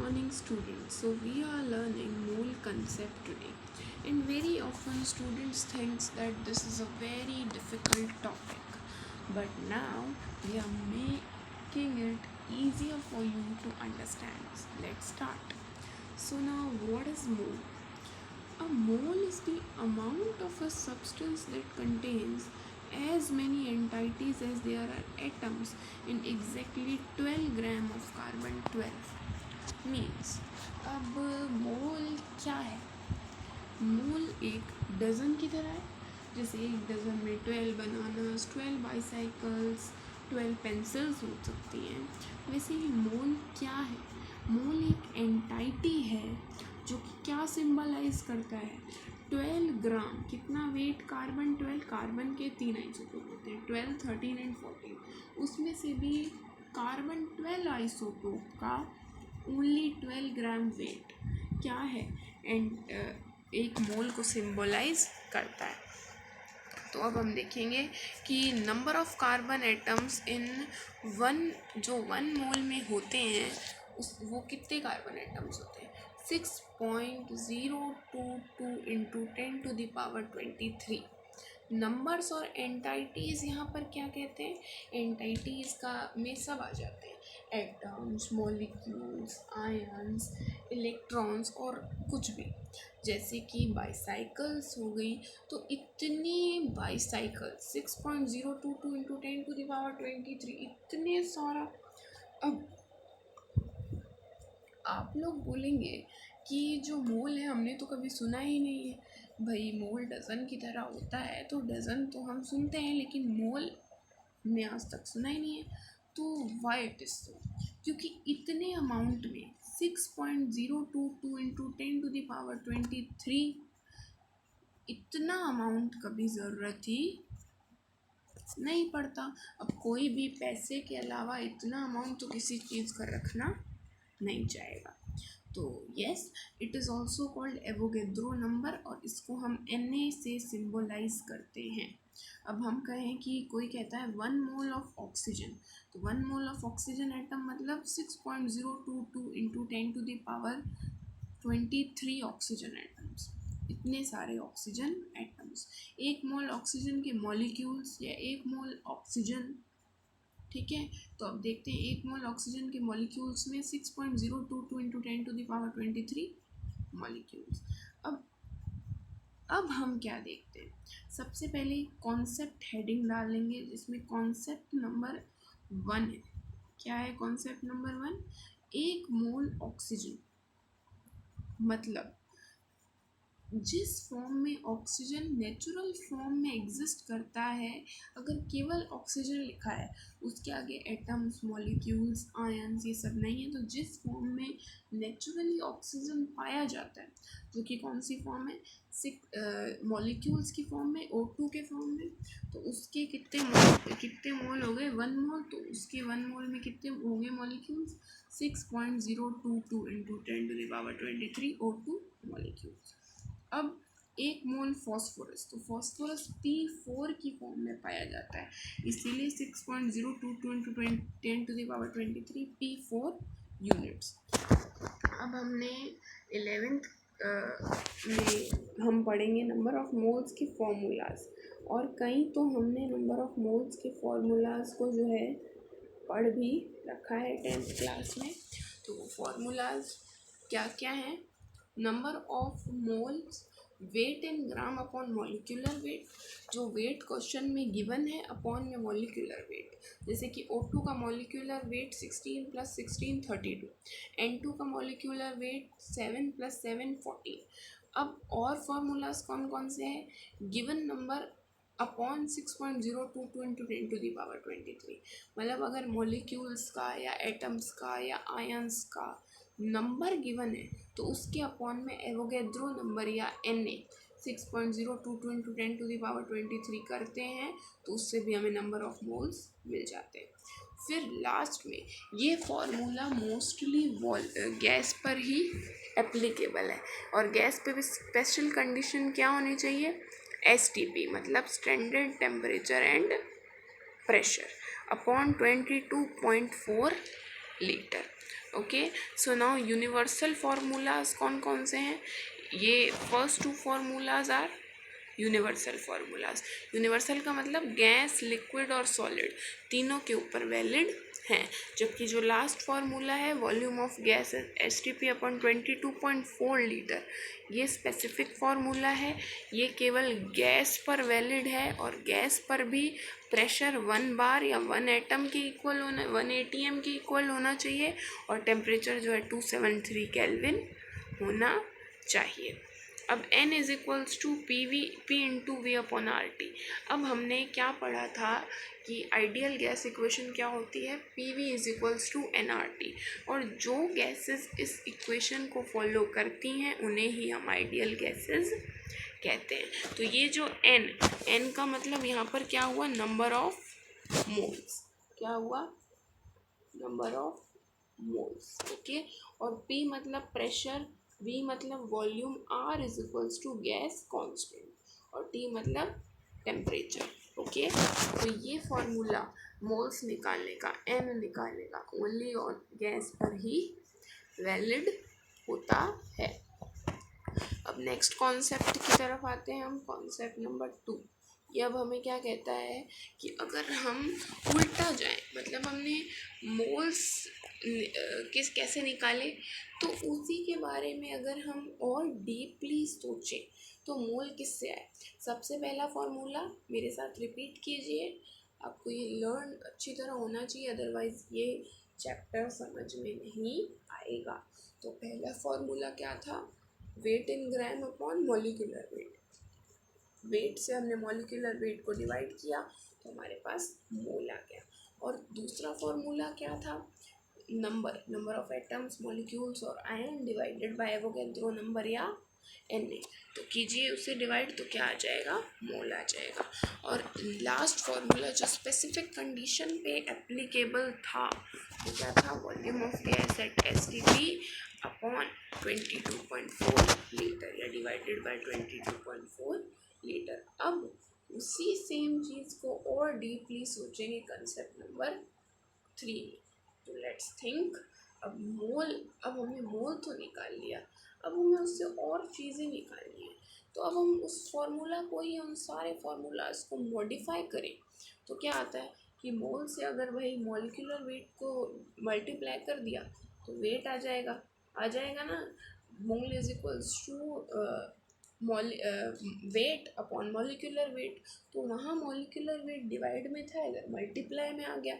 morning, students. So we are learning mole concept today, and very often students thinks that this is a very difficult topic, but now we are making it easier for you to understand. Let's start. So now, what is mole? A mole is the amount of a substance that contains as many entities as there are atoms in exactly 12 gram of carbon 12 means. अब मोल क्या है? मोल एक dozen की तरह है, जैसे एक dozen में 12 बनानास, 12 बाईसाइकिल्स, 12 पेंसिल्स हो सकती हैं। वैसे ही मोल क्या है? मोल एक एंटाइटी है जो कि क्या सिंबलाइज करता है? 12 ग्राम। कितना वेट? कार्बन 12। कार्बन के 3 आइसोटोप होते हैं, 12, 13 एंड 14। उसमें से भी कार्बन 12 आइसोटोप का ओनली 12 ग्राम वेट क्या है? एंड एक मोल को सिंबलाइज करता है। तो अब हम देखेंगे कि number of carbon atoms in जो वन मोल में होते हैं वो कितने कार्बन एटम्स होते हैं? 6.022 इंटू 10⁻23। नंबर्स और एंटाइटीज़ यहाँ पर क्या कहते हैं? एंटाइटीज़ का में सब आ जाते हैं, एटम्स, मॉलिक्यूल्स, आयन्स, इलेक्ट्रॉन्स और कुछ भी। जैसे कि बाईसाइकिल्स हो गई, तो इतनी बाईसाइकिल 6.022 इंटू 10⁻23, इतने सारा। अब आप लोग बोलेंगे कि जो मोल है हमने तो कभी सुना ही नहीं है। भाई मोल डज़न की तरह होता है, तो डज़न तो हम सुनते हैं, लेकिन मोल हमने आज तक सुना ही नहीं है। तो वाई इट इज़ सो? क्योंकि इतने अमाउंट में 6.022 इंटू 10⁻23 इतना अमाउंट कभी ज़रूरत ही नहीं पड़ता। अब कोई भी पैसे के अलावा इतना अमाउंट तो किसी चीज़ का रखना नहीं चाहेगा। तो yes, it is also called Avogadro number, और इसको हम Na से सिंबलाइज करते हैं। अब हम कहें कि कोई कहता है 1 मोल ऑफ ऑक्सीजन, तो 1 मोल ऑफ ऑक्सीजन एटम मतलब 6.022 इंटू 10⁻23 ऑक्सीजन एटम्स। इतने सारे ऑक्सीजन एटम्स। 1 मोल ऑक्सीजन के मॉलिक्यूल्स या 1 मोल ऑक्सीजन, ठीक है। तो अब देखते हैं 1 मोल ऑक्सीजन के मॉलिक्यूल्स में 6.022 इंटू 10⁻23 मॉलिक्यूल्स। अब हम क्या देखते हैं? सबसे पहले कॉन्सेप्ट हेडिंग डालेंगे, जिसमें कॉन्सेप्ट नंबर 1 है। क्या है कॉन्सेप्ट नंबर 1? 1 मोल ऑक्सीजन मतलब जिस फॉर्म में ऑक्सीजन नेचुरल फॉर्म में एग्जिस्ट करता है, अगर केवल ऑक्सीजन लिखा है, उसके आगे एटम्स, मॉलिक्यूल्स, आयन्स ये सब नहीं है, तो जिस फॉर्म में नेचुरली ऑक्सीजन पाया जाता है, जो कि कौन सी फॉर्म है? मॉलिक्यूल्स की फॉर्म में, O2 के फॉर्म में, तो उसके कितने मोल हो गए? 1 मोल। तो उसके 1 मोल में कितने होंगे मॉलिक्यूल्स? 6.022 into 10⁻23 O2 molecules. अब 1 मोल फॉस्फोरस, तो फॉस्फोरस P4 की फॉर्म में पाया जाता है, इसीलिए 6.022 इंटू 10⁻23 P4 यूनिट्स। अब हमने 11th में हम पढ़ेंगे नंबर ऑफ मोल्स के फॉर्मूलाज, और कहीं तो हमने नंबर ऑफ मोल्स के फॉर्मूलाज को जो है पढ़ भी रखा है 10th क्लास में। तो फॉर्मूलाज क्या क्या हैं? Number of moles, weight in gram upon molecular weight, जो वेट क्वेश्चन में गिवन है, अपॉन में मॉलिक्यूलर वेट। जैसे कि O2 का मॉलिक्यूलर वेट 16 + 16 32, N2 का मॉलिक्यूलर वेट 7 + 7 14। अब और फार्मूलाज कौन कौन से हैं? Given number upon 6.022 into 10⁻23। मतलब अगर मॉलिक्यूल्स का या एटम्स का या आयन्स का नंबर गिवन है, तो उसके अपॉन में एवोगेड्रो नंबर या Na 6.022 इंटू 10⁻23 करते हैं, तो उससे भी हमें नंबर ऑफ मोल्स मिल जाते हैं। फिर लास्ट में ये फॉर्मूला मोस्टली गैस पर ही एप्लीकेबल है, और गैस पे भी स्पेशल कंडीशन क्या होनी चाहिए? STP मतलब standard temperature and pressure upon 22.4 litre. Okay, so now universal formulas कौन कौन से हैं? ये first two formulas are universal formulas. Universal का मतलब गैस, लिक्विड और सॉलिड तीनों के ऊपर वैलिड हैं। जबकि जो लास्ट फार्मूला है volume of gas S T P upon 22.4 litre, ये स्पेसिफिक फार्मूला है। ये केवल गैस पर वैलिड है और गैस पर भी प्रेशर 1 बार या 1 एटम के इक्वल होना, 1 ATM के इक्वल होना चाहिए और टेम्परेचर जो है 273 केल्विन होना चाहिए। अब n is equals to P into V upon RT। अब हमने क्या पढ़ा था कि आइडियल गैस इक्वेशन क्या होती है? PV is equals to nRT, और जो गैसेस इस इक्वेशन को फॉलो करती हैं उन्हें ही हम आइडियल गैसेस कहते हैं। तो ये जो n का मतलब यहाँ पर क्या हुआ? Number of moles. क्या हुआ? Number of moles. ओके, और P मतलब प्रेशर, V मतलब volume, R is equals to gas constant और T मतलब टेम्परेचर। ओके, तो ये फॉर्मूला मोल्स निकालने का, n निकालने का ओनली ऑन गैस पर ही वैलिड होता है। अब नेक्स्ट कॉन्सेप्ट की तरफ आते हैं हम, कॉन्सेप्ट नंबर 2। ये अब हमें क्या कहता है कि अगर हम उल्टा जाएं, मतलब हमने मोल्स कैसे निकाले, तो उसी के बारे में अगर हम और डीपली सोचें तो मोल किससे आए। सबसे पहला फॉर्मूला मेरे साथ रिपीट कीजिए, आपको ये लर्न अच्छी तरह होना चाहिए, अदरवाइज ये चैप्टर समझ में नहीं आएगा। तो पहला फॉर्मूला क्या था? Weight in gram upon molecular weight. Weight से हमने मॉलिक्यूलर वेट को डिवाइड किया तो हमारे पास मोल आ गया। और दूसरा फॉर्मूला क्या था? नंबर ऑफ एटम्स, मॉलिक्यूल्स और ion divided by Avogadro number या Na। तो कीजिए उसे डिवाइड तो क्या आ जाएगा? मोल आ जाएगा। और लास्ट फॉर्मूला जो स्पेसिफिक कंडीशन पे एप्लीकेबल था वो क्या था? Volume of gas at STP upon 22.4 litre या डिवाइडेड बाय 22.4 लीटर। अब उसी सेम चीज़ को और डीपली सोचेंगे कंसेप्ट नंबर 3 में। तो लेट्स थिंक। अब हमने मोल तो निकाल लिया, अब हमें उससे और चीज़ें निकालनी है। तो अब हम उस फॉर्मूला को ही, उन सारे फार्मूलाज को मॉडिफाई करें तो क्या आता है कि मोल से अगर वही मॉलिक्यूलर वेट को मल्टीप्लाई कर दिया तो वेट आ जाएगा ना। Mole is equals to weight upon molecular weight. तो वहाँ मॉलिक्यूलर वेट डिवाइड में था, अगर मल्टीप्लाई में आ गया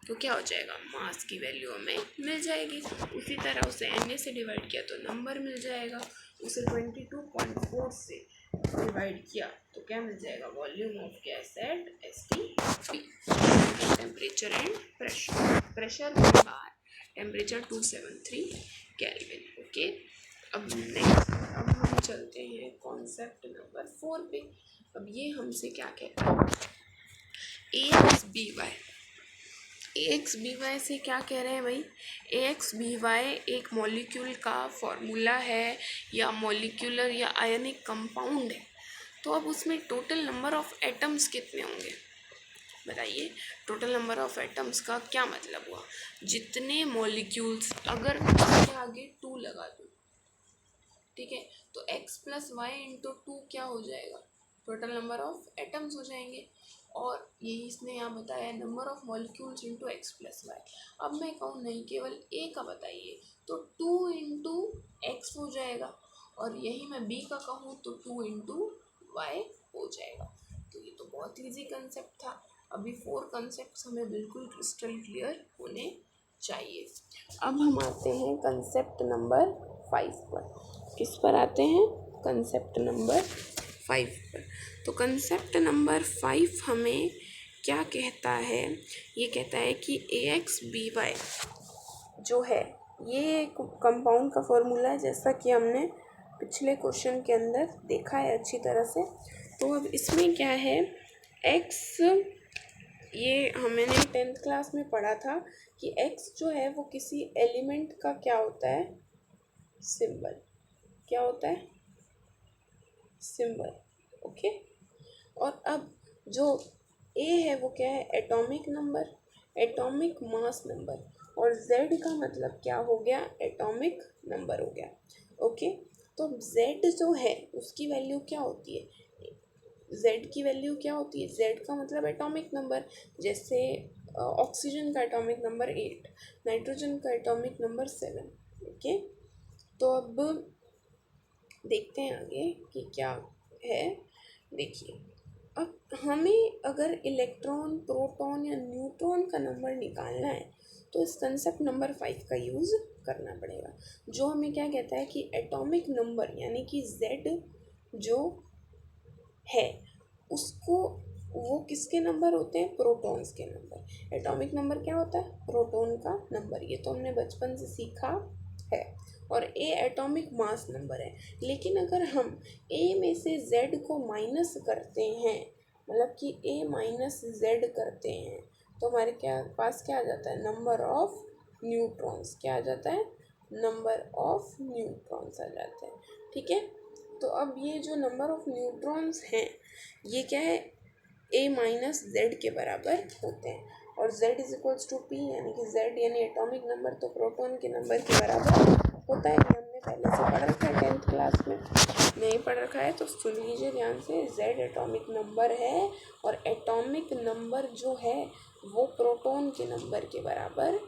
तो क्या हो जाएगा? मास की वैल्यू हमें मिल जाएगी। उसी तरह उसे Na से डिवाइड किया तो नंबर मिल जाएगा, उसे 22.4 से डिवाइड किया तो क्या मिल जाएगा? Volume of gas at STP। Temperature and pressure 1 bar, temperature 273 kelvin. Okay, अब हम चलते हैं कॉन्सेप्ट नंबर 4 पे। अब ये हमसे क्या कहता है? AXBY से क्या कह रहे हैं भाई? AXBY एक मॉलिक्यूल का फॉर्मूला है या मॉलिक्यूलर या आयनिक कंपाउंड है। तो अब उसमें टोटल नंबर ऑफ एटम्स कितने होंगे बताइए? टोटल नंबर ऑफ एटम्स का क्या मतलब हुआ? जितने मॉलिक्यूल्स, अगर इसके आगे 2 लगा दूँ, ठीक है, तो x प्लस वाई इंटू 2 क्या हो जाएगा? टोटल नंबर ऑफ एटम्स हो जाएंगे। और यही इसने यहाँ बताया number of molecules into X plus Y. अब मैं कहूँ नहीं, केवल ए का बताइए तो 2 इंटू एक्स हो जाएगा, और यही मैं बी का कहूँ तो 2 इंटू वाई हो जाएगा। तो ये तो बहुत ईजी कंसेप्ट था। अभी 4 कंसेप्ट हमें बिल्कुल क्रिस्टल क्लियर होने चाहिए। अब हम आते हैं कंसेप्ट नंबर 5 पर। किस पर आते हैं? कंसेप्ट नंबर 5 पर। तो कंसेप्ट नंबर 5 हमें क्या कहता है? ये कहता है कि AXBY जो है ये एक कंपाउंड का फॉर्मूला है, जैसा कि हमने पिछले क्वेश्चन के अंदर देखा है अच्छी तरह से। तो अब इसमें क्या है? एक्स, ये हमने 10th क्लास में पढ़ा था कि एक्स जो है वो किसी एलिमेंट का क्या होता है? सिंबल। क्या होता है? सिंबल। ओके, और अब जो ए है वो क्या है? Atomic number, atomic mass number. और z का मतलब क्या हो गया, एटॉमिक नंबर हो गया। ओके, तो z जो है उसकी वैल्यू क्या होती है, z की वैल्यू क्या होती है, z का मतलब एटॉमिक नंबर। जैसे ऑक्सीजन का एटॉमिक नंबर 8, नाइट्रोजन का एटॉमिक नंबर 7। ओके, तो अब देखते हैं आगे कि क्या है। देखिए, अब हमें अगर इलेक्ट्रॉन, प्रोटॉन या न्यूट्रॉन का नंबर निकालना है तो इस कंसेप्ट नंबर 5 का यूज़ करना पड़ेगा, जो हमें क्या कहता है कि एटॉमिक नंबर यानी कि z जो है उसको, वो किसके नंबर होते हैं, प्रोटॉन्स के नंबर। एटॉमिक नंबर क्या होता है, प्रोटॉन का नंबर, ये तो हमने बचपन से सीखा है। और ए एटॉमिक मास नंबर है। लेकिन अगर हम ए में से जेड को माइनस करते हैं, मतलब कि ए माइनस जेड करते हैं, तो हमारे क्या पास क्या आ जाता है, नंबर ऑफ न्यूट्रॉन्स। क्या आ जाता है, नंबर ऑफ न्यूट्रॉन्स आ जाते हैं। ठीक है, तो अब ये जो नंबर ऑफ न्यूट्रॉन्स हैं ये क्या है, ए माइनस जेड के बराबर होते हैं। और z is equals to P, यानी कि z यानी एटॉमिक नंबर, तो प्रोटॉन के नंबर के बराबर होता है। ये हमने पहले से पढ़ रखा है 10th क्लास में। नहीं पढ़ रखा है तो सुन लीजिए ध्यान से, z एटॉमिक नंबर है और एटॉमिक नंबर जो है वो प्रोटॉन के नंबर के बराबर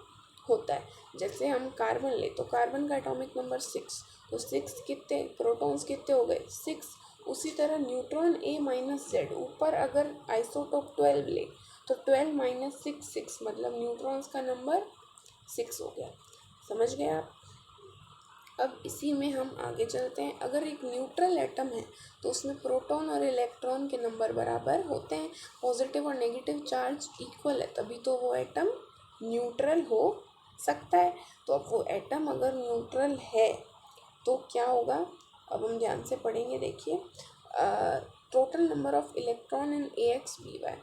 होता है। जैसे हम कार्बन ले तो कार्बन का एटॉमिक नंबर 6, तो 6 कितने प्रोटॉन्स कितने हो गए, 6। उसी तरह न्यूट्रॉन ए माइनस जेड, ऊपर अगर आइसोटोप 12 ले तो 12 माइनस 6 6, मतलब न्यूट्रॉन्स का नंबर 6 हो गया। समझ गए आप। अब इसी में हम आगे चलते हैं। अगर एक न्यूट्रल एटम है तो उसमें प्रोटॉन और इलेक्ट्रॉन के नंबर बराबर होते हैं, पॉजिटिव और नेगेटिव चार्ज इक्वल है, तभी तो वो एटम न्यूट्रल हो सकता है। तो अब वो एटम अगर न्यूट्रल है तो क्या होगा, अब हम ध्यान से पढ़ेंगे। देखिए, total number of electron in A X B Y,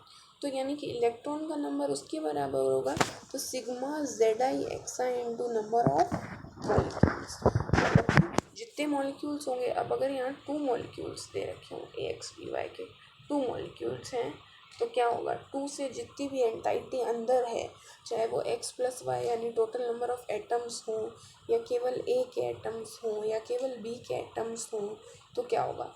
तो यानी कि इलेक्ट्रॉन का नंबर उसके बराबर होगा, तो sigma Z I X I into number of molecules, मतलब कि जितने मॉलिक्यूल्स होंगे। अब अगर यहाँ 2 मॉलिक्यूल्स दे रखे हों ए एक्स बी वाई के, 2 मॉलिक्यूल्स हैं, तो क्या होगा, 2 से जितनी भी एंटाइटी अंदर है, चाहे वो x प्लस वाई यानी टोटल नंबर ऑफ एटम्स हों, या केवल a के एटम्स हों, या केवल b के एटम्स हों, तो क्या होगा,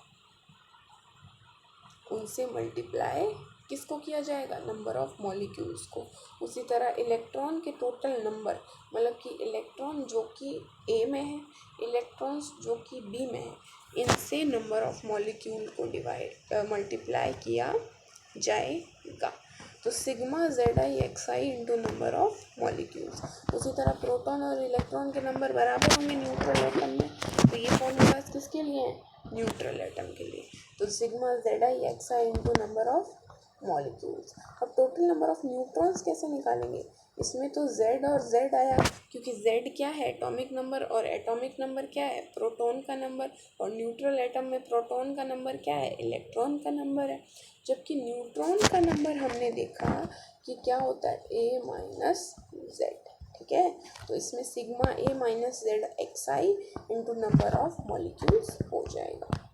उनसे मल्टीप्लाई किसको किया जाएगा, नंबर ऑफ मॉलिक्यूल्स को। उसी तरह इलेक्ट्रॉन के टोटल नंबर, मतलब कि इलेक्ट्रॉन जो कि ए में है, इलेक्ट्रॉन्स जो कि बी में है, इनसे नंबर ऑफ मॉलिक्यूल को मल्टीप्लाई किया जाएगा। तो sigma Z I X I into number of molecules. उसी तरह प्रोटॉन और इलेक्ट्रॉन के नंबर बराबर होंगे न्यूट्रल एटम में, तो ये फॉर्मूलाज किसके लिए हैं, न्यूट्रल एटम के लिए। तो sigma Z I X I into number of molecules. अब टोटल नंबर ऑफ न्यूट्रॉन्स कैसे निकालेंगे, इसमें तो z और z आया, क्योंकि z क्या है, एटॉमिक नंबर, और एटॉमिक नंबर क्या है, प्रोटॉन का नंबर, और न्यूट्रल एटम में प्रोटॉन का नंबर क्या है, इलेक्ट्रॉन का नंबर है। जबकि न्यूट्रॉन का नंबर हमने देखा कि क्या होता है, a माइनस जेड। ठीक है, तो इसमें sigma a minus Z X I into number of molecules हो जाएगा।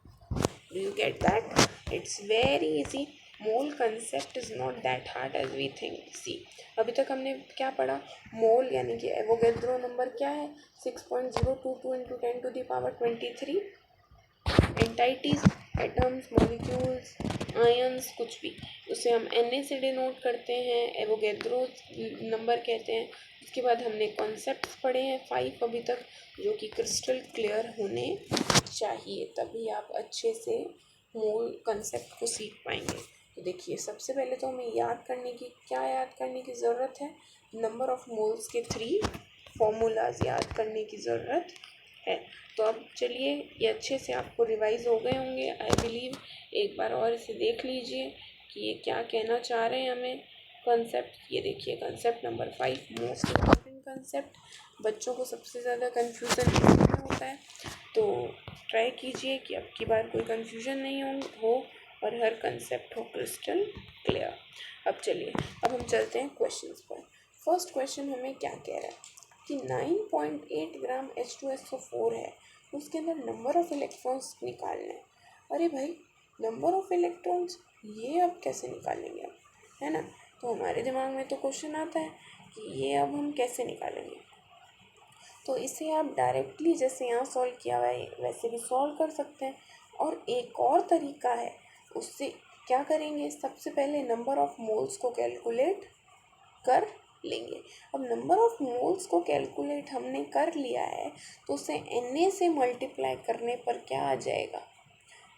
Do you get that? It's very easy. Mole concept is not that hard as we think. See, अभी तक हमने क्या पढ़ा, मोल यानी कि एवोगैड्रो नंबर क्या है, 6.022 into 10⁻23। Entities, atoms, molecules, ions, कुछ भी, उसे हम Na से डिनोट करते हैं, एवोगैड्रो नंबर कहते हैं। उसके बाद हमने कॉन्सेप्ट्स पढ़े हैं 5 अभी तक, जो कि क्रिस्टल क्लियर होने चाहिए, तभी आप अच्छे से मोल कंसेप्ट को सीख पाएंगे। तो देखिए, सबसे पहले तो हमें याद करने की ज़रूरत है, नंबर ऑफ मोल्स के 3 फॉर्मूलाज याद करने की ज़रूरत है। तो अब चलिए, ये अच्छे से आपको रिवाइज हो गए होंगे आई बिलीव। एक बार और इसे देख लीजिए कि ये क्या कहना चाह रहे हैं हमें कंसेप्ट। ये देखिए, concept number 5 most important concept, बच्चों को सबसे ज़्यादा कन्फ्यूज़न इसमें होता है। तो ट्राई कीजिए कि अब की बार कोई कन्फ्यूज़न नहीं हो और हर कंसेप्ट हो क्रिस्टल क्लियर। अब चलिए, अब हम चलते हैं क्वेश्चंस पर। फर्स्ट क्वेश्चन हमें क्या कह रहा है कि 9.8 ग्राम H2SO4 है, उसके अंदर नंबर ऑफ़ इलेक्ट्रॉन्स निकालना है। अरे भाई, नंबर ऑफ़ इलेक्ट्रॉन्स ये अब कैसे निकालेंगे आप, है ना। तो हमारे दिमाग में तो क्वेश्चन आता है कि ये अब हम कैसे निकालेंगे। तो इसे आप डायरेक्टली जैसे यहाँ सॉल्व किया हुआ है वैसे भी सॉल्व कर सकते हैं। और एक और तरीका है, उससे क्या करेंगे, सबसे पहले नंबर ऑफ़ मोल्स को कैलकुलेट कर लेंगे। अब नंबर ऑफ़ मोल्स को कैलकुलेट हमने कर लिया है तो उसे Na से मल्टीप्लाई करने पर क्या आ जाएगा,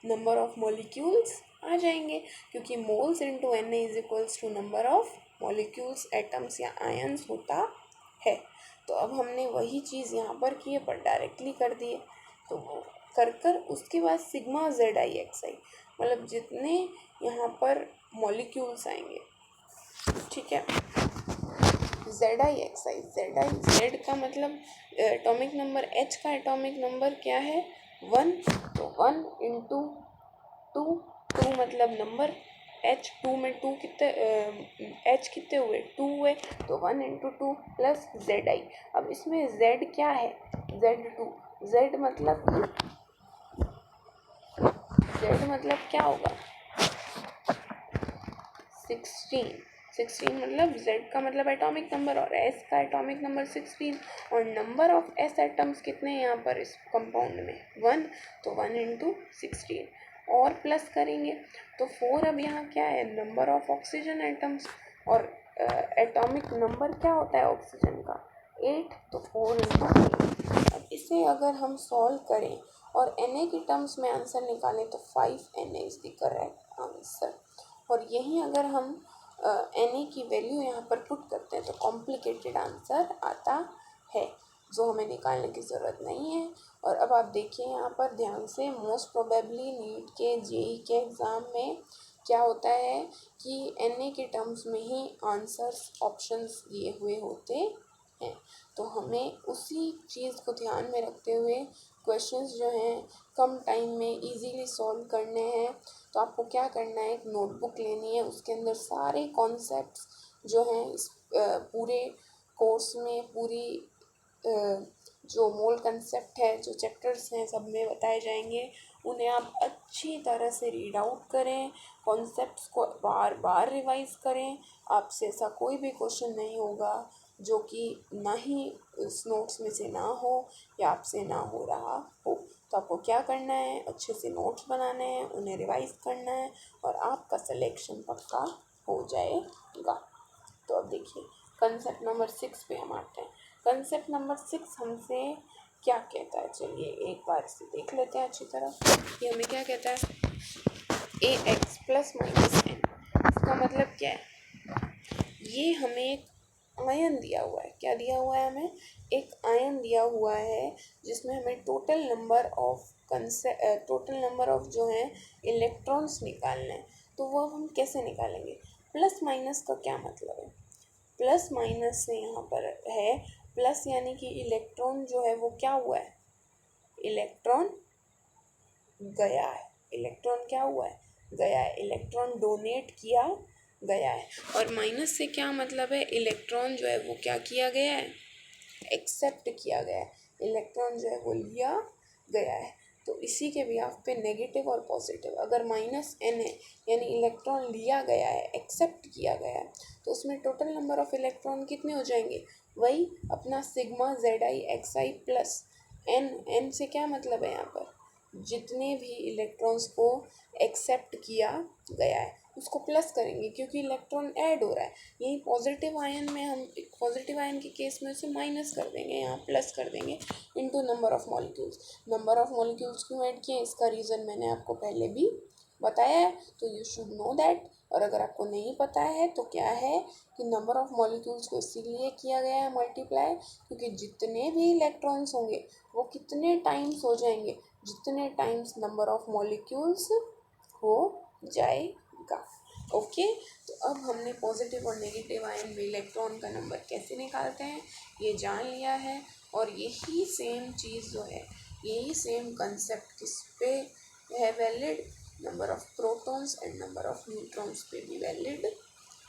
नंबर ऑफ़ मॉलिक्यूल्स आ जाएंगे, क्योंकि moles into Na is equals to number of molecules, atoms या आयन्स होता है। तो अब हमने वही चीज़ यहाँ पर की है पर डायरेक्टली कर दिए। तो वो कर उसके बाद सिग्मा जेड आई एक्स आई, मतलब जितने यहाँ पर मॉलिक्यूल्स आएंगे, ठीक है, Z I X I, Z का मतलब एटॉमिक नंबर, एच का एटॉमिक नंबर क्या है 1, तो 1 इंटू 2, 2 मतलब नंबर, एच 2 में 2 कितने, एच कितने हुए 2 हुए, तो 1 इंटू 2 प्लस जेड आई। अब इसमें जेड क्या है, Z2, जेड मतलब क्या होगा 16, 16 मतलब Z का मतलब एटॉमिक नंबर और S का एटॉमिक नंबर 16, और नंबर ऑफ S एटम्स कितने हैं यहाँ पर इस कंपाउंड में 1, तो 1 इंटू 16 और प्लस करेंगे तो 4। अब यहाँ क्या है, नंबर ऑफ ऑक्सीजन एटम्स, और एटॉमिक नंबर क्या होता है ऑक्सीजन का 8, तो 4 इंटू 8। अब इसे अगर हम सॉल्व करें और Na की टर्म्स में आंसर निकालें तो 5 Na is the correct answer. और यहीं अगर हम Na की वैल्यू यहाँ पर पुट करते हैं तो कॉम्प्लिकेटेड आंसर आता है, जो हमें निकालने की ज़रूरत नहीं है। और अब आप देखिए यहाँ पर ध्यान से, मोस्ट प्रोबेबली नीट के जेई के एग्ज़ाम में क्या होता है कि Na के टर्म्स में ही आंसर्स ऑप्शंस दिए हुए होते हैं, तो हमें उसी चीज़ को ध्यान में रखते हुए क्वेश्चंस जो हैं कम टाइम में इजीली सॉल्व करने हैं। तो आपको क्या करना है, एक नोटबुक लेनी है, उसके अंदर सारे कॉन्सेप्ट्स जो हैं इस पूरे कोर्स में, पूरी जो मोल कंसेप्ट है, जो चैप्टर्स हैं सब में बताए जाएंगे, उन्हें आप अच्छी तरह से रीड आउट करें, कॉन्सेप्ट्स को बार बार रिवाइज करें। आपसे ऐसा कोई भी क्वेश्चन नहीं होगा जो कि ना ही इस नोट्स में से ना हो या आपसे ना हो रहा हो। तो आपको क्या करना है, अच्छे से नोट्स बनाने हैं, उन्हें रिवाइज करना है और आपका सिलेक्शन पक्का हो जाएगा। तो अब देखिए कंसेप्ट नंबर 6 पे हम आते हैं। कंसेप्ट नंबर 6 हमसे क्या कहता है, चलिए एक बार इसे देख लेते हैं अच्छी तरह। ये हमें क्या कहता है, ए एक्स प्लस माइनस एन, इसका मतलब क्या है, ये हमें एक आयन दिया हुआ है। क्या दिया हुआ है, हमें एक आयन दिया हुआ है जिसमें हमें टोटल नंबर ऑफ जो है इलेक्ट्रॉन्स निकालने हैं। तो वो हम कैसे निकालेंगे, प्लस माइनस का क्या मतलब है, प्लस माइनस से यहाँ पर है, प्लस यानी कि इलेक्ट्रॉन जो है वो क्या हुआ है, इलेक्ट्रॉन गया है, इलेक्ट्रॉन क्या हुआ है, गया है, इलेक्ट्रॉन डोनेट किया गया है। और माइनस से क्या मतलब है, इलेक्ट्रॉन जो है वो क्या किया गया है, एक्सेप्ट किया गया है, इलेक्ट्रॉन जो है वो लिया गया है। तो इसी के बिहाफ पे नेगेटिव और पॉजिटिव, अगर माइनस एन है यानी इलेक्ट्रॉन लिया गया है, एक्सेप्ट किया गया है, तो उसमें टोटल नंबर ऑफ इलेक्ट्रॉन कितने हो जाएंगे, वही अपना sigma Z I X I plus N. N से क्या मतलब है, यहाँ पर जितने भी इलेक्ट्रॉन्स को एक्सेप्ट किया गया है उसको प्लस करेंगे, क्योंकि इलेक्ट्रॉन ऐड हो रहा है। यही पॉजिटिव आयन में हम, पॉजिटिव आयन के केस में उसे माइनस कर देंगे, यहाँ प्लस कर देंगे into number of molecules. Number of molecules क्यों ऐड किए, इसका रीज़न मैंने आपको पहले भी बताया है, तो यू शुड नो दैट। और अगर आपको नहीं पता है तो क्या है कि नंबर ऑफ़ मॉलिक्यूल्स को इसीलिए किया गया है मल्टीप्लाई, क्योंकि जितने भी इलेक्ट्रॉन्स होंगे वो कितने टाइम्स हो जाएंगे, जितने टाइम्स नंबर ऑफ़ मॉलिक्यूल्स हो जाएगा। ओके, तो अब हमने पॉजिटिव और नेगेटिव आयन में इलेक्ट्रॉन का नंबर कैसे निकालते हैं ये जान लिया है। और यही सेम चीज़ जो है, यही सेम कंसेप्ट किस पे है valid, number of protons and number of neutrons पे भी वैलिड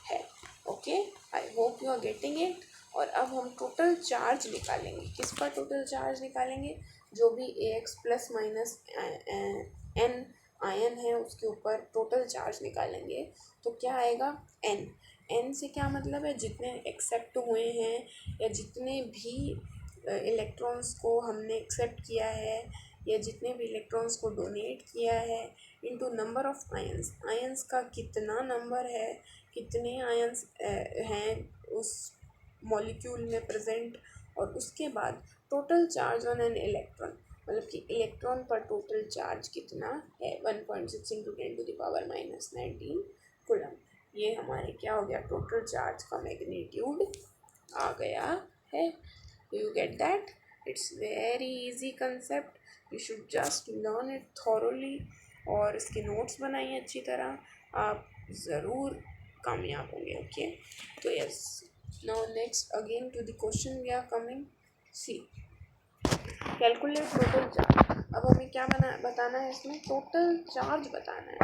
है। Okay, I hope you are getting it. और अब हम टोटल चार्ज निकालेंगे, किस पर टोटल चार्ज निकालेंगे, जो भी A X plus minus N ion है उसके ऊपर टोटल चार्ज निकालेंगे। तो क्या आएगा, एन, एन से क्या मतलब है, जितने एक्सेप्ट हुए हैं या जितने भी इलेक्ट्रॉन्स को हमने एक्सेप्ट किया है या जितने भी इलेक्ट्रॉन्स को डोनेट किया है, into number of ions, ions का कितना नंबर है, कितने आयंस हैं उस मॉलिक्यूल में प्रेजेंट, और उसके बाद total charge on an electron, मतलब कि इलेक्ट्रॉन पर टोटल चार्ज कितना है, 1.6 इंटू 10⁻⁻19 कूलम। ये हमारे क्या हो गया, टोटल चार्ज का मैग्नीट्यूड आ गया है। You get that? It's very easy concept, you should just learn it thoroughly, और इसके नोट्स बनाइए अच्छी तरह, आप ज़रूर कामयाब होंगे। ओके, तो yes, now next again to the question we are coming. See, calculate total charge. अब हमें क्या बताना है, इसमें टोटल चार्ज बताना है।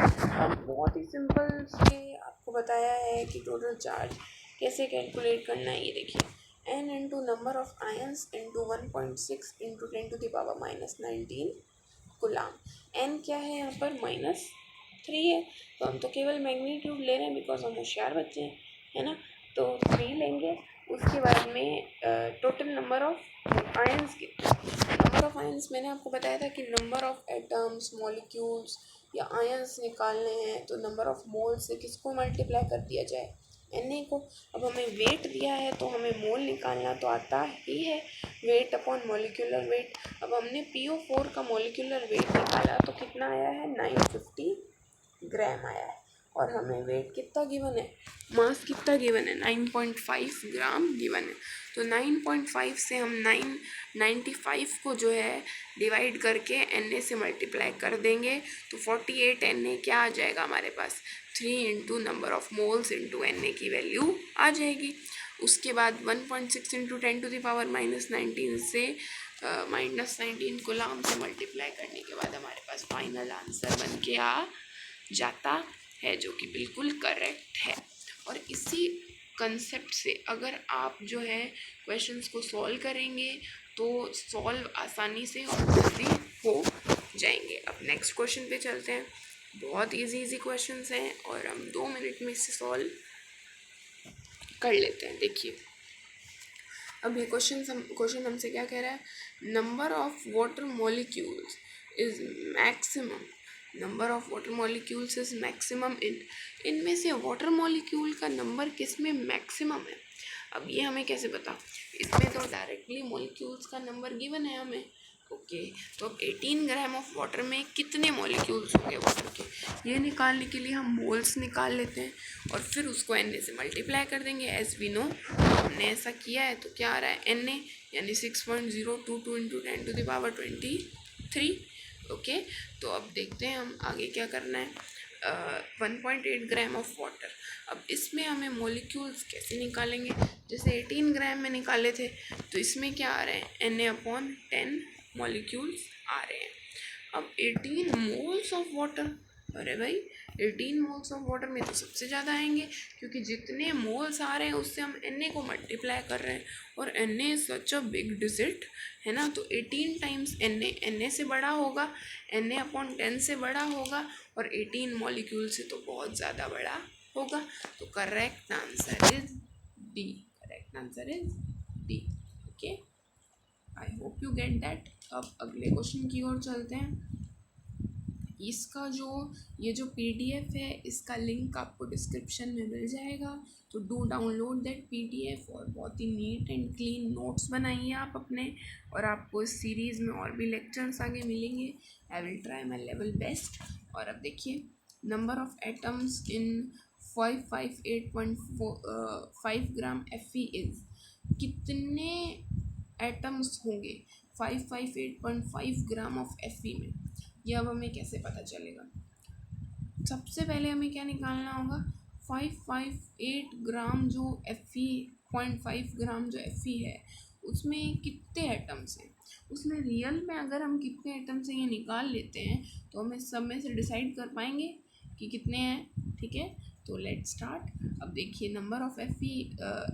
अब बहुत ही सिंपल से आपको बताया है कि टोटल चार्ज कैसे कैलकुलेट करना है। ये देखिए, n into number of ions into 1.6 into 10⁻⁻19 coulomb. n क्या है यहाँ पर, -3 है, तो हम तो केवल मैग्नीट्यूड ले रहे हैं बिकॉज हम होशियार बच्चे हैं, है ना। तो 3 लेंगे, उसके बाद में टोटल नंबर ऑफ आयंस कितने, नंबर ऑफ आयंस मैंने आपको बताया था कि नंबर ऑफ एटम्स, मॉलिक्यूल्स या आयंस निकालने हैं तो नंबर ऑफ मोल से किसको मल्टीप्लाई कर दिया जाए, Na को। अब हमें वेट दिया है तो हमें मोल निकालना तो आता ही है, वेट अपॉन मॉलिक्यूलर वेट। अब हमने PO4 का मॉलिक्यूलर वेट निकाला तो कितना आया है, 950 ग्राम आया है, और हमें वेट कितना गिवन है, मास कितना गिवन है, 9.5 ग्राम गिवन है। तो 9.5 से हम 995 को जो है डिवाइड करके Na से मल्टीप्लाई कर देंगे तो 48 Na क्या आ जाएगा हमारे पास, 3 into number of moles into Na की वैल्यू आ जाएगी। उसके बाद 1.6 इंटू 10⁻⁻19 से -19 कूलम से मल्टीप्लाई करने के बाद हमारे पास फाइनल आंसर बन के आ जाता है, जो कि बिल्कुल करेक्ट है। और इसी कंसेप्ट से अगर आप जो है क्वेश्चंस को सॉल्व करेंगे तो सॉल्व आसानी से और जल्दी हो जाएंगे। अब नेक्स्ट क्वेश्चन पे चलते हैं। बहुत इजी क्वेश्चंस हैं और हम 2 मिनट में इसे सॉल्व कर लेते हैं। देखिए, अब ये क्वेश्चन हमसे क्या कह रहा है, number of water molecules is maximum, number of water molecules is maximum इनमें से वाटर मॉलिक्यूल का नंबर किस में मैक्सिमम है। अब ये हमें कैसे पता, इसमें तो डायरेक्टली मॉलिक्यूल्स का नंबर गिवन है हमें। ओके, तो अब 18 ग्राम ऑफ वाटर में कितने मॉलिक्यूल्स होंगे वाटर के, ये निकालने के लिए हम मोल्स निकाल लेते हैं और फिर उसको Na से मल्टीप्लाई कर देंगे। एज वी नो, हमने ऐसा किया है तो क्या आ रहा है, Na यानी 6.022 इंटू 10⁻23। ओके, तो अब देखते हैं हम आगे क्या करना है। 1.8 ग्राम ऑफ वाटर, अब इसमें हमें मॉलिक्यूल्स कैसे निकालेंगे, जैसे 18 ग्राम में निकाले थे तो इसमें क्या आ रहे हैं, Na/10 मॉलिक्यूल्स आ रहे हैं। अब 18 मोल्स ऑफ वाटर, अरे भाई 18 मोल्स ऑफ वाटर में तो सबसे ज़्यादा आएंगे, क्योंकि जितने मोल्स आ रहे हैं उससे हम Na को मल्टीप्लाई कर रहे हैं, और Na is such a big digit, है ना। तो 18 टाइम्स Na से बड़ा होगा, Na/10 से बड़ा होगा, और 18 मॉलिक्यूल से तो बहुत ज़्यादा बड़ा होगा। तो correct answer is D, correct answer is D. Okay, I hope you get that. अब अगले क्वेश्चन की ओर चलते हैं। इसका जो ये जो PDF है, इसका लिंक आपको डिस्क्रिप्शन में मिल जाएगा, तो डू डाउनलोड दैट PDF, और बहुत ही नीट एंड क्लीन नोट्स बनाइए आप अपने, और आपको इस सीरीज़ में और भी लेक्चर्स आगे मिलेंगे। I will try my level best. और अब देखिए, number of atoms in 558.5 gram Fe is, कितने एटम्स होंगे 558.5 ग्राम ऑफ Fe में, ये अब हमें कैसे पता चलेगा। सबसे पहले हमें क्या निकालना होगा, 558 ग्राम जो Fe.5 ग्राम जो Fe है उसमें कितने एटम्स हैं, उसमें रियल में अगर हम कितने एटम्स हैं ये निकाल लेते हैं तो हमें सब में से डिसाइड कर पाएंगे कि कितने हैं। ठीक है, तो लेट्स स्टार्ट। अब देखिए, नंबर ऑफ Fe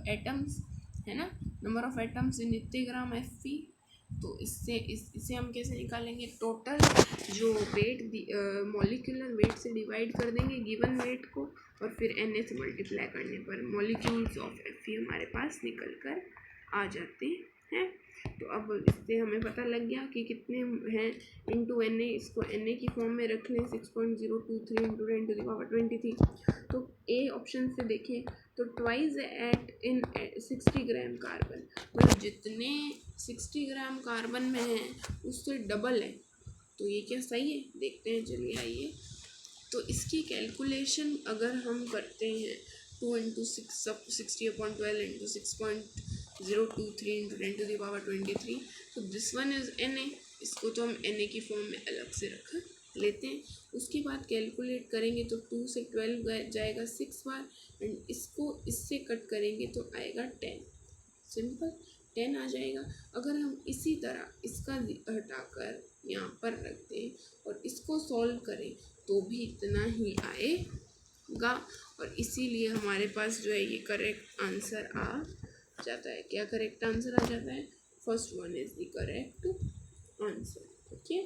एटम्स है ना, नंबर ऑफ एटम्स इन इतने ग्राम Fe, तो इसे हम कैसे निकालेंगे, टोटल जो वेट मॉलिक्यूलर वेट से डिवाइड कर देंगे गिवन वेट को, और फिर Na से मल्टीप्लाई करने पर मॉलिक्यूल्स ऑफ Fe हमारे पास निकल कर आ जाते हैं। तो अब इससे हमें पता लग गया कि कितने हैं इंटू Na, इसको Na की फॉर्म में रख लें 6.023 इंटू 10⁻23। तो ए ऑप्शन से देखें तो ट्वाइस एट इन 60 ग्राम कार्बन, मतलब जितने 60 ग्राम कार्बन में है उससे डबल है। तो ये क्या सही है, देखते हैं, चलिए आइए। तो इसकी कैलकुलेशन अगर हम करते हैं 2 इंटू 60/12 इंटू 6.023 इंटू 10⁻23, तो दिस वन इज़ Na, इसको तो हम Na की फॉर्म में अलग से रख लेते हैं। उसके बाद कैलकुलेट करेंगे तो 2 से 12 जाएगा 6 बार, एंड इसको इससे कट करेंगे तो आएगा 10, सिंपल 10 आ जाएगा। अगर हम इसी तरह इसका हटाकर यहाँ पर रख दें और इसको सॉल्व करें तो भी इतना ही आएगा, और इसीलिए हमारे पास जो है ये करेक्ट आंसर आ जाता है। क्या करेक्ट आंसर आ जाता है, first one is the correct answer. Okay,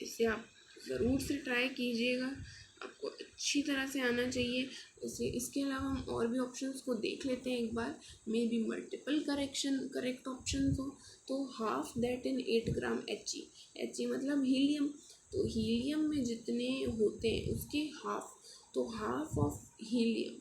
इसे आप ज़रूर से ट्राई कीजिएगा, आपको अच्छी तरह से आना चाहिए। इसके अलावा हम और भी ऑप्शंस को देख लेते हैं एक बार, may be multiple correct option हो। तो half that in 8 gram He मतलब हीलियम, तो हीलियम में जितने होते हैं उसके हाफ, तो हाफ ऑफ हीलियम,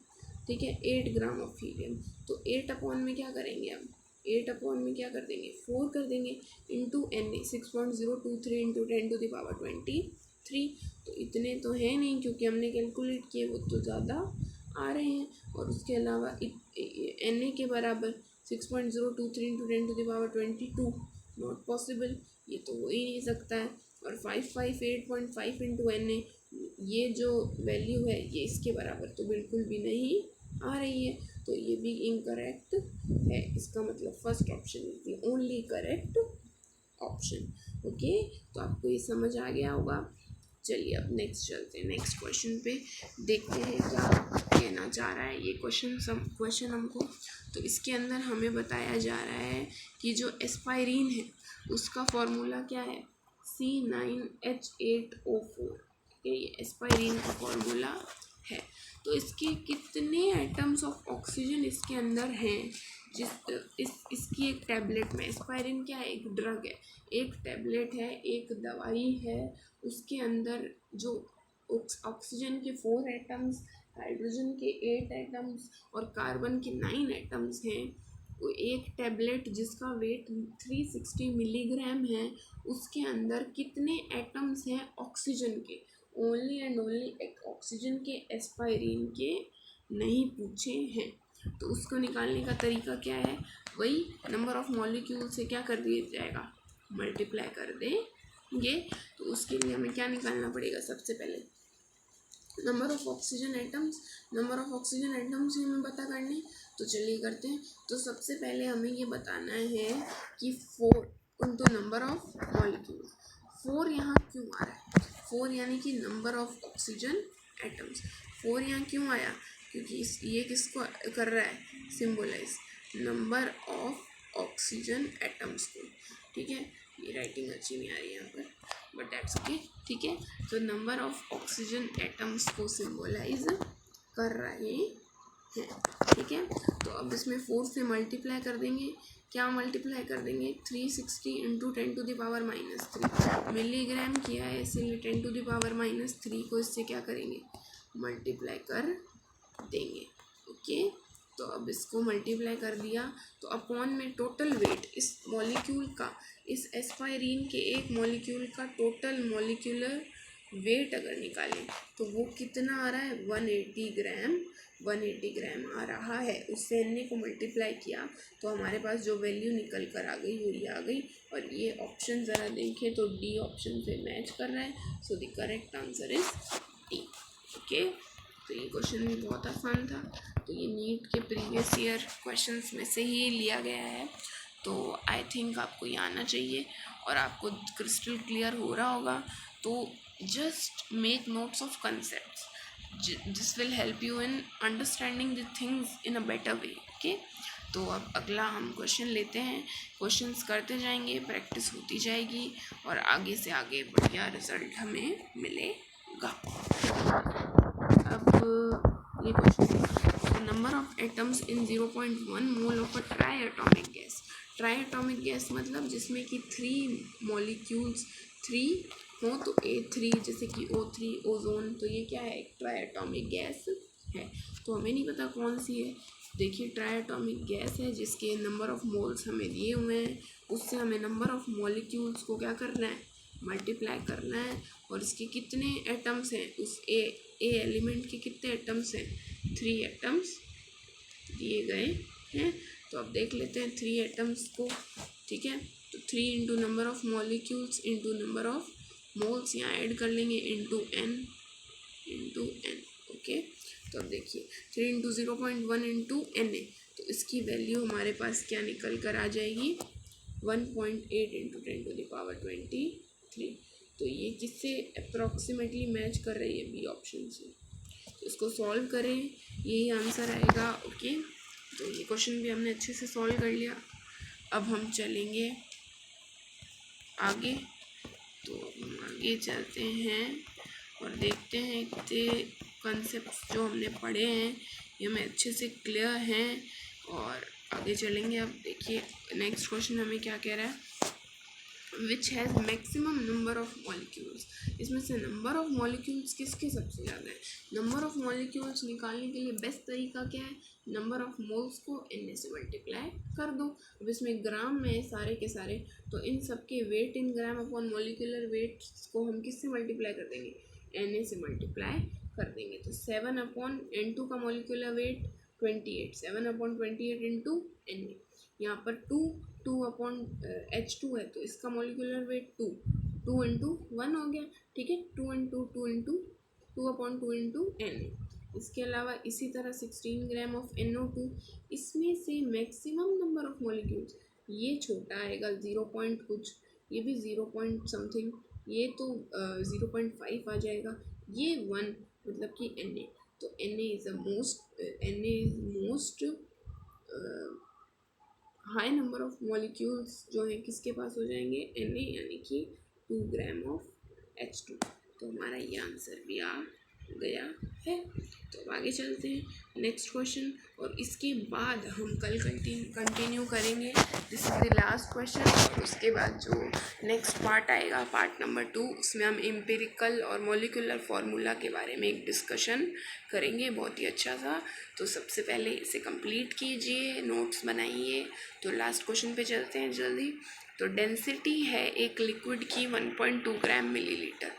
ठीक है, 8 ग्राम ऑफ हीलियम, तो 8 अपॉन में क्या करेंगे हम, 8 अपॉन में क्या कर देंगे, 4 कर देंगे, इंटू Na 6.023 इंटू 10⁻23। तो इतने तो है नहीं क्योंकि हमने कैलकुलेट किए, वो तो ज़्यादा आ रहे हैं। और उसके अलावा Na के बराबर 6.023 इंटू 10⁻22 नॉट पॉसिबल, ये तो हो ही नहीं सकता है। और 558.5 इंटू Na, ये जो वैल्यू है ये इसके बराबर तो बिल्कुल भी नहीं आ रही है, तो ये भी इनकरेक्ट है। इसका मतलब first option is the only correct option. Okay, तो आपको ये समझ आ गया होगा। चलिए अब नेक्स्ट चलते हैं, नेक्स्ट क्वेश्चन पे देखते हैं क्या कहना चाह रहा है ये क्वेश्चन हमको। तो इसके अंदर हमें बताया जा रहा है कि जो एस्पायरिन है उसका फॉर्मूला क्या है, C9H8O4, ये एस्पायरिन का फॉर्मूला है। तो इसके कितने एटम्स ऑफ ऑक्सीजन इसके अंदर हैं, इसकी एक टैबलेट में, एस्पायरिन क्या है, एक ड्रग है, एक टैबलेट है, एक दवाई है, उसके अंदर जो ऑक्सीजन के 4 एटम्स, हाइड्रोजन के 8 एटम्स और कार्बन के 9 एटम्स हैं। वो एक टैबलेट जिसका वेट 360 मिलीग्राम है, उसके अंदर कितने एटम्स हैं ऑक्सीजन के, ओनली एंड ओनली ऑक्सीजन के, एस्पायरिन के नहीं पूछे हैं। तो उसको निकालने का तरीका क्या है, वही नंबर ऑफ मॉलिक्यूल से क्या कर दिया जाएगा, मल्टीप्लाई कर देंगे। तो उसके लिए हमें क्या निकालना पड़ेगा, सबसे पहले नंबर ऑफ ऑक्सीजन एटम्स ही हमें पता करने। तो चलिए करते हैं। तो सबसे पहले हमें ये बताना है कि 4 इंटू नंबर ऑफ मॉलिक्यूल, 4 यहाँ क्यों आ रहा है, 4 यानी कि नंबर ऑफ ऑक्सीजन एटम्स, 4 यहाँ क्यों आया, क्योंकि ये किसको कर रहा है, symbolise number of oxygen atoms को, ठीक है। ये राइटिंग अच्छी नहीं आ रही है यहाँ पर, बट दैट्स ओके, ठीक है। तो नंबर ऑफ ऑक्सीजन एटम्स को सिम्बोलाइज कर रहे हैं, ठीक है। तो अब इसमें 4 से मल्टीप्लाई कर देंगे, क्या मल्टीप्लाई कर देंगे, 360 इंटू 10⁻³ मिलीग्राम किया है, इसलिए 10⁻³ को इससे क्या करेंगे, मल्टीप्लाई कर देंगे। ओके, तो अब इसको मल्टीप्लाई कर दिया, तो अपॉन में टोटल वेट इस मॉलिक्यूल का, इस एस्पायरिन के एक मॉलिक्यूल का टोटल मॉलिक्यूलर वेट अगर निकालें तो वो कितना आ रहा है, 180 ग्राम आ रहा है। उससे Na को मल्टीप्लाई किया तो हमारे पास जो वैल्यू निकल कर आ गई वो ये आ गई। और ये ऑप्शन ज़रा देखें तो डी ऑप्शन से मैच कर रहा है, so the correct answer is D. Okay, तो ये क्वेश्चन भी बहुत आसान था। तो ये नीट के प्रीवियस ईयर क्वेश्चंस में से ही लिया गया है, तो आई थिंक आपको ये आना चाहिए और आपको क्रिस्टल क्लियर हो रहा होगा। तो just make notes of concepts, this will help you in understanding the things in a better way. Okay, तो अब अगला हम क्वेश्चन लेते हैं, क्वेश्चंस करते जाएंगे, प्रैक्टिस होती जाएगी और आगे से आगे बढ़िया रिजल्ट हमें मिलेगा। अब ये question, number of atoms in 0.1 mole of a try atomic gas. Try atomic gas मतलब जिसमें कि 3 मॉलिक्यूल्स 3 हो, तो A3 जैसे कि O3 ओजोन, तो ये क्या है, एक ट्राई एटॉमिक गैस है। तो हमें नहीं पता कौन सी है। देखिए ट्राई एटॉमिक गैस है जिसके नंबर ऑफ मोल्स हमें दिए हुए हैं, उससे हमें नंबर ऑफ मॉलिक्यूल्स को क्या करना है, मल्टीप्लाई करना है। और इसके कितने एटम्स हैं, उस ए एलिमेंट के कितने एटम्स हैं, 3 एटम्स दिए गए हैं। तो अब देख लेते हैं 3 एटम्स को, ठीक है। तो 3 into number of molecules into number of moles, यहाँ ऐड कर लेंगे इंटू n, ओके। तो अब देखिए 3 इंटू 0.1 इंटू एन ए, तो इसकी वैल्यू हमारे पास क्या निकल कर आ जाएगी, 1.8 इंटू 10⁻23। तो ये किससे अप्रॉक्सीमेटली मैच कर रही है, बी ऑप्शन से। तो इसको सॉल्व करें, यही आंसर आएगा, ओके। तो ये क्वेश्चन भी हमने अच्छे से सॉल्व कर लिया। अब हम चलेंगे आगे, तो हम आगे चलते हैं और देखते हैं कि कॉन्सेप्ट जो हमने पढ़े हैं ये हमें अच्छे से क्लियर हैं और आगे चलेंगे। अब देखिए नेक्स्ट क्वेश्चन हमें क्या कह रहा है, which has maximum number of molecules. इसमें से नंबर ऑफ मॉलिक्यूल्स किसके सबसे ज़्यादा है। नंबर ऑफ मॉलिक्यूल्स निकालने के लिए बेस्ट तरीका क्या है, नंबर ऑफ मोल्स को n से मल्टीप्लाई कर दो। अब इसमें ग्राम में सारे के सारे, तो इन सब के wait in gram upon molecular wait को हम किससे मल्टीप्लाई कर देंगे, na से मल्टीप्लाई कर देंगे। तो 7/N2 का मॉलिक्यूलर वेट 28, 7/28 इंटू na। यहाँ पर 2/H2 है तो इसका मॉलिक्यूलर वेट 2 इंटू 1 हो गया, ठीक है। 2 इंटू 2/2 इंटू Na। इसके अलावा इसी तरह 16 ग्राम ऑफ NO2, इसमें से मैक्सिमम नंबर ऑफ मॉलिक्यूल्स, ये छोटा आएगा 0 पॉइंट कुछ, ये भी 0 पॉइंट समथिंग, ये तो 0.5 आ जाएगा, ये 1 मतलब कि Na। तो Na is most high number of molecules जो है किसके पास हो जाएंगे, Na, यानी कि 2 ग्राम ऑफ H2। तो हमारा ये आंसर भी आ गया है। तो अब आगे चलते हैं नेक्स्ट क्वेश्चन, और इसके बाद हम कल कंटिन्यू करेंगे, this is the last question. और उसके बाद जो नेक्स्ट पार्ट आएगा, पार्ट नंबर 2, उसमें हम एम्पिरिकल और मॉलिक्यूलर फार्मूला के बारे में एक डिस्कशन करेंगे, बहुत ही अच्छा सा। तो सबसे पहले इसे कंप्लीट कीजिए, नोट्स बनाइए। तो लास्ट क्वेश्चन पे चलते हैं जल्दी। तो डेंसिटी है एक लिक्विड की 1.2 ग्राम मिलीलीटर,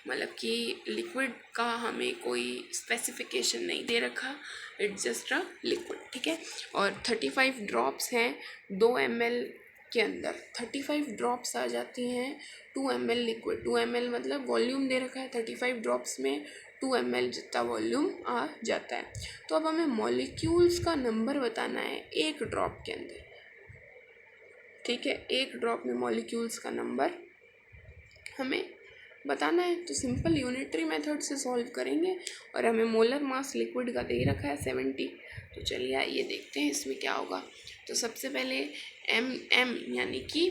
मतलब कि लिक्विड का हमें कोई स्पेसिफिकेशन नहीं दे रखा, इट्स जस्ट अ लिक्विड, ठीक है। और 35 ड्रॉप्स हैं 2 ml के अंदर, 35 ड्रॉप्स आ जाती हैं 2 ml लिक्विड। 2 ml मतलब वॉल्यूम दे रखा है, 35 ड्रॉप्स में 2 ml जितना वॉल्यूम आ जाता है। तो अब हमें मॉलिक्यूल्स का नंबर बताना है एक ड्रॉप के अंदर, ठीक है। एक ड्रॉप में मॉलिक्यूल्स का नंबर हमें बताना है। तो सिंपल यूनिटरी मेथड से सॉल्व करेंगे और हमें मोलर मास लिक्विड का दे रखा है 70। तो चलिए आइए देखते हैं इसमें क्या होगा। तो सबसे पहले m यानी कि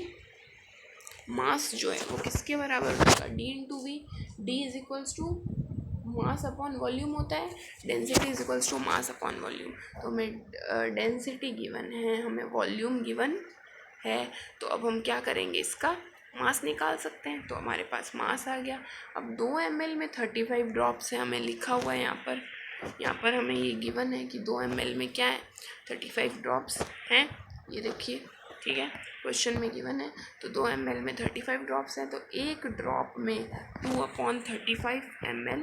मास जो है वो किसके बराबर होगा, d into V. d is equals to mass upon volume होता है, density is equals to mass upon volume. तो हमें डेंसिटी गिवन है, हमें वॉल्यूम गिवन है, तो अब हम क्या करेंगे, इसका मास निकाल सकते हैं। तो हमारे पास मास आ गया। अब 2 ml में 35 ड्रॉप्स है, हमें लिखा हुआ है यहाँ पर हमें ये गिवन है कि 2 ml में क्या है, 35 ड्रॉप्स हैं, ये देखिए, ठीक है, क्वेश्चन में गिवन है। तो 2 ml में 35 ड्रॉप्स हैं, तो एक ड्रॉप में 2/35 ml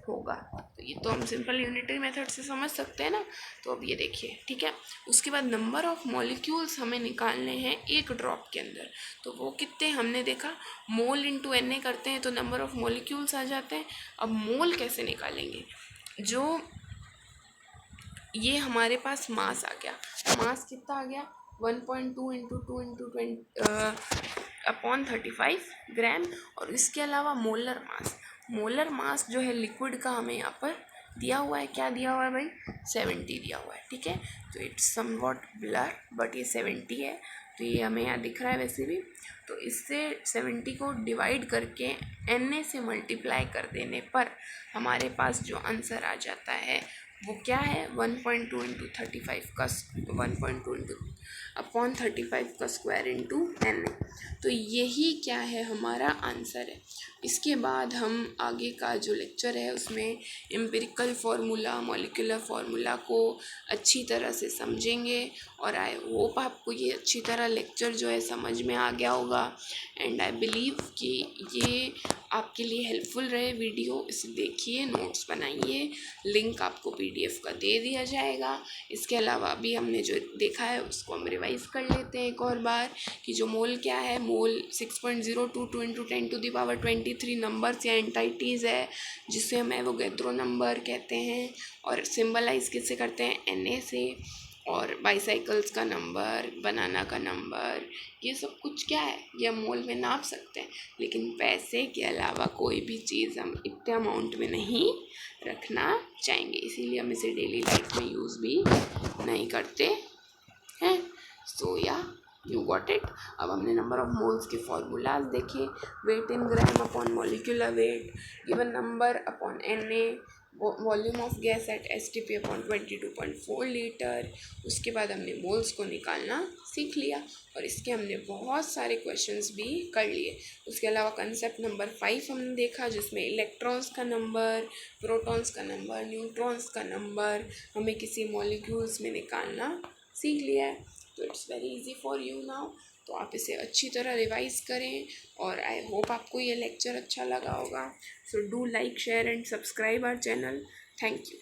होगा। तो ये तो हम सिंपल यूनिटरी मेथड से समझ सकते हैं ना। तो अब ये देखिए, ठीक है। उसके बाद नंबर ऑफ मॉलिक्यूल्स हमें निकालने हैं एक ड्रॉप के अंदर, तो वो कितने हमने देखा, मोल इंटू Na करते हैं तो नंबर ऑफ मॉलिक्यूल्स आ जाते हैं। अब मोल कैसे निकालेंगे, जो ये हमारे पास मास आ गया, मास कितना आ गया 1.2 इंटू 2 इंटू 20/35 ग्राम। और इसके अलावा मोलर मास जो है लिक्विड का हमें यहाँ पर दिया हुआ है, क्या दिया हुआ है भाई, 70 दिया हुआ है, ठीक है। तो इट्स समवॉट ब्लर बट ये 70 है, तो ये हमें यहाँ दिख रहा है वैसे भी। तो इससे 70 को डिवाइड करके Na से मल्टीप्लाई कर देने पर हमारे पास जो आंसर आ जाता है वो क्या है, 1.2 इंटू 35 का 1.2 इंटू अपॉन 35 का स्क्वायर इंटू Na। तो यही क्या है, हमारा आंसर है। इसके बाद हम आगे का जो लेक्चर है उसमें एम्पिरिकल फार्मूला, मॉलिक्यूलर फार्मूला को अच्छी तरह से समझेंगे, और आई होप आपको ये अच्छी तरह लेक्चर जो है समझ में आ गया होगा। एंड आई बिलीव कि ये आपके लिए हेल्पफुल रहे वीडियो। इसे देखिए, नोट्स बनाइए, लिंक आपको PDF का दे दिया जाएगा। इसके अलावा अभी हमने जो देखा है उसको हम रिवाइज कर लेते हैं एक और बार, कि जो मोल क्या है, मोल 6.022 इंटू 10⁻23 नंबर्स या एंटाइटीज़ है, जिसे हम एवोगैड्रो नंबर कहते हैं, और सिंबलाइज किससे करते हैं, Na से। और बाईसाइकिल्स का नंबर, बनाना का नंबर, ये सब कुछ क्या है, ये हम मोल में नाप सकते हैं, लेकिन पैसे के अलावा कोई भी चीज़ हम इतने अमाउंट में नहीं रखना चाहेंगे, इसीलिए हम इसे डेली लाइफ में यूज़ भी नहीं करते हैं। सो या यू गॉट इट। अब हमने नंबर ऑफ मोल्स के फॉर्मूलाज देखे, weight in gram upon molecular weight, given number upon Na, volume of gas at STP upon 22.4 litre. उसके बाद हमने मोल्स को निकालना सीख लिया, और इसके हमने बहुत सारे क्वेश्चंस भी कर लिए। उसके अलावा कंसेप्ट नंबर 5 हमने देखा, जिसमें इलेक्ट्रॉन्स का नंबर, प्रोटॉन्स का नंबर, न्यूट्रॉन्स का नंबर हमें किसी मॉलिक्यूल्स में निकालना सीख लिया है। तो it's very easy for you now. तो आप इसे अच्छी तरह रिवाइज करें, और आई होप आपको ये लेक्चर अच्छा लगा होगा। So do like, share and subscribe our channel. Thank you.